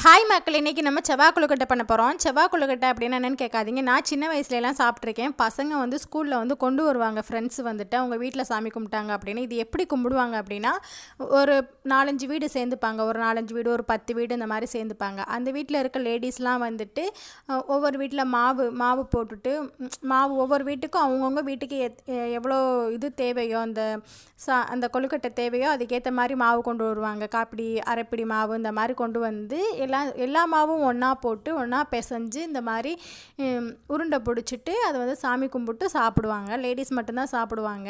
Hi மக்கள், இன்றைக்கி நம்ம செவ்வாய் கொழுக்கட்டை பண்ண போகிறோம். செவ்வாய் கொழுக்கட்டை அப்படின்னா என்னென்னு கேட்காதீங்க. நான் சின்ன வயசுலலாம் சாப்பிட்ருக்கேன். பசங்க வந்து ஸ்கூலில் வந்து கொண்டு வருவாங்க. ஃப்ரெண்ட்ஸ் வந்துட்டு அவங்க வீட்டில் சாமி கும்பிட்டாங்க அப்படின்னு. இது எப்படி கும்பிடுவாங்க அப்படின்னா, ஒரு 4-5 வீடு சேர்ந்துப்பாங்க. ஒரு 4-5 வீடு, ஒரு 10 வீடு இந்த மாதிரி சேர்ந்துப்பாங்க. அந்த வீட்டில் இருக்க லேடிஸ்லாம் வந்துட்டு ஒவ்வொரு வீட்டில் மாவு போட்டுட்டு ஒவ்வொரு வீட்டுக்கும் அவங்கவுங்க வீட்டுக்கு எவ்வளோ இது தேவையோ, அந்த கொழுக்கட்டை தேவையோ அதுக்கேற்ற மாதிரி மாவு கொண்டு வருவாங்க. காப்பிடி, அரைப்பிடி மாவு இந்த மாதிரி கொண்டு வந்து எல்லா மாவும் ஒன்றா போட்டு ஒன்றா பிசைஞ்சு இந்த மாதிரி உருண்டை பிடிச்சிட்டு அதை வந்து சாமி கும்பிட்டு சாப்பிடுவாங்க. லேடிஸ் மட்டும்தான் சாப்பிடுவாங்க.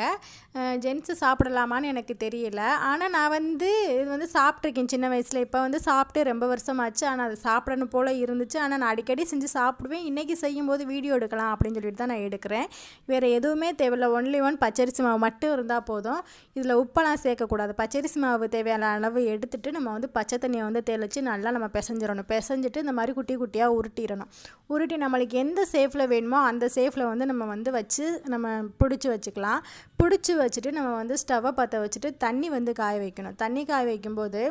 ஜென்ஸு சாப்பிடலாமான்னு எனக்கு தெரியல. ஆனால் நான் இது வந்து சாப்பிட்ருக்கேன் சின்ன வயசில். இப்போ வந்து சாப்பிட்டு ரொம்ப வருஷமாச்சு. ஆனால் அது சாப்பிடணும் போல் இருந்துச்சு. ஆனால் நான் அடிக்கடி செஞ்சு சாப்பிடுவேன். இன்றைக்கி செய்யும்போது வீடியோ எடுக்கலாம் அப்படின்னு சொல்லிட்டு தான் நான் எடுக்கிறேன். வேறு எதுவுமே தேவையில்லை. ஒன்லி பச்சரிசி மாவு மட்டும் இருந்தால் போதும். இதில் உப்பெல்லாம் சேர்க்கக்கூடாது. பச்சரிசி மாவு தேவையான அளவு எடுத்துகிட்டு நம்ம வந்து பச்சை தண்ணியை வந்து தெளித்து நல்லா நம்ம பிசைஞ்சிட்டு இந்த மாதிரி குட்டி குட்டியாக உருட்டி நம்மளுக்கு எந்த ஷேப்பில் வேணுமோ அந்த ஷேப்பில் வந்து நம்ம வந்து வச்சு நம்ம பிடிச்சி வச்சுட்டு நம்ம வந்து ஸ்டவ்வை பற்ற வச்சுட்டு தண்ணி வந்து காய வைக்கணும். தண்ணி காய வைக்கும்போது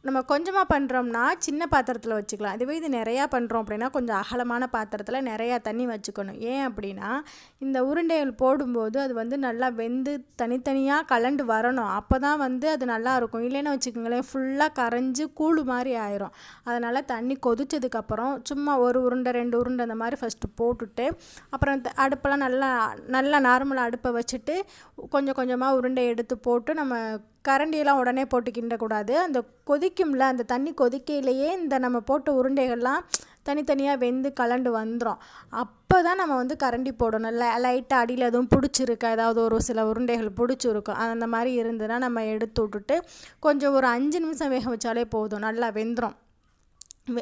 நம்ம கொஞ்சமாக பண்ணுறோம்னா சின்ன பாத்திரத்தில் வச்சுக்கலாம். இதுவே இது நிறையா பண்ணுறோம் அப்படின்னா கொஞ்சம் அகலமான பாத்திரத்தில் நிறையா தண்ணி வச்சுக்கணும். ஏன் அப்படின்னா இந்த உருண்டைகள் போடும்போது அது வந்து நல்லா வெந்து தனித்தனியாக கலண்டு வரணும். அப்போ தான் வந்து அது நல்லாயிருக்கும். இல்லைன்னு வச்சுக்கோங்களேன், ஃபுல்லாக கரைஞ்சி கூழு மாதிரி ஆயிரும். அதனால் தண்ணி கொதிச்சதுக்கப்புறம் சும்மா ஒரு உருண்டை 2 உருண்டை அந்த மாதிரி ஃபஸ்ட்டு போட்டுட்டு அப்புறம் அடுப்பெல்லாம் நல்லா நார்மலாக அடுப்பை வச்சுட்டு கொஞ்சம் கொஞ்சமாக உருண்டை எடுத்து போட்டு நம்ம கரண்டியெல்லாம் உடனே போட்டு கிண்டக்கூடாது. அந்த கொதிக்கும்ல, அந்த தண்ணி கொதிக்கையிலேயே இந்த நம்ம போட்ட உருண்டைகள்லாம் தனித்தனியாக வெந்து கலண்டு வந்துடும். அப்போ தான் நம்ம வந்து கரண்டி போடணும். லைட்டாக அடியில் எதுவும் பிடிச்சிருக்கா, ஏதாவது ஒரு சில உருண்டைகள் பிடிச்சிருக்கும். அந்த மாதிரி இருந்ததுன்னா நம்ம எடுத்து விட்டுட்டு கொஞ்சம் ஒரு 5 நிமிஷம் வேக வச்சாலே போதும். நல்லா வெந்துடும்.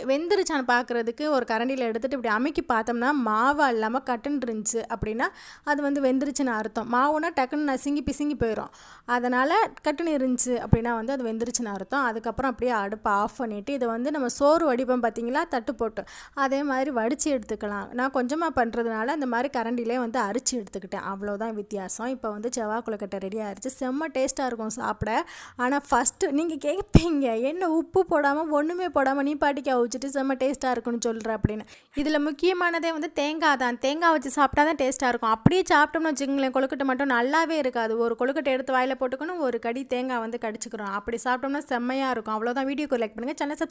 வெந்துருச்சான்னு பார்க்குறதுக்கு ஒரு கரண்டியில் எடுத்துகிட்டு இப்படி அமுக்கி பார்த்தோம்னா மாவு இல்லாமல் கட்டுன்னு இருந்துச்சு அப்படின்னா அது வந்து வெந்துருச்சுன்னு அர்த்தம். மாவுனா டக்குன்னு பிசுங்கி போயிடும். அதனால் கட்டுன்னு இருந்துச்சு அப்படின்னா வந்து அது வெந்துருச்சுன்னு அர்த்தம். அதுக்கப்புறம் அப்படியே அடுப்பை ஆஃப் பண்ணிவிட்டு இதை வந்து நம்ம சோறு வடிப்போம் பார்த்திங்களா, தட்டு போட்டு அதே மாதிரி வடித்து எடுத்துக்கலாம். நான் கொஞ்சமாக பண்ணுறதுனால அந்த மாதிரி கரண்டிலே வந்து அரிச்சு எடுத்துக்கிட்டேன். அவ்வளோதான் வித்தியாசம். இப்போ வந்து செவ்வாய் கொழுக்கட்டை ரெடி ஆகிடுச்சு. செம்ம டேஸ்ட்டாக இருக்கும் சாப்பிட. ஆனால் ஃபஸ்ட்டு நீங்கள் கேட்பீங்க, என்ன உப்பு போடாமல் ஒன்றுமே போடாமல் நீ பாட்டிக்கு வச்சுட்டு செம்ம டேஸ்ட்டாக இருக்குன்னு சொல்கிற அப்படின்னு. இதில் முக்கியமானதே வந்து தேங்காய் தான். தேங்காய் வச்சு சாப்பிட்டா தான் டேஸ்ட்டாக இருக்கும். அப்படியே சாப்பிட்டோம்னு வச்சுக்கோங்களேன், கொழுக்கட்டை மட்டும் நல்லாவே இருக்காது. ஒரு கொழுக்கட்டை எடுத்து வாயில் போட்டுக்கணும், ஒரு கடி தேங்காய் வந்து கடிச்சிக்கிறோம். அப்படி சாப்பிட்டோம்னா செம்மையாக இருக்கும். அவ்வளோதான். வீடியோக்கு லைக் பண்ணுங்கள், சேனல் சப்ஸ்கிரைப்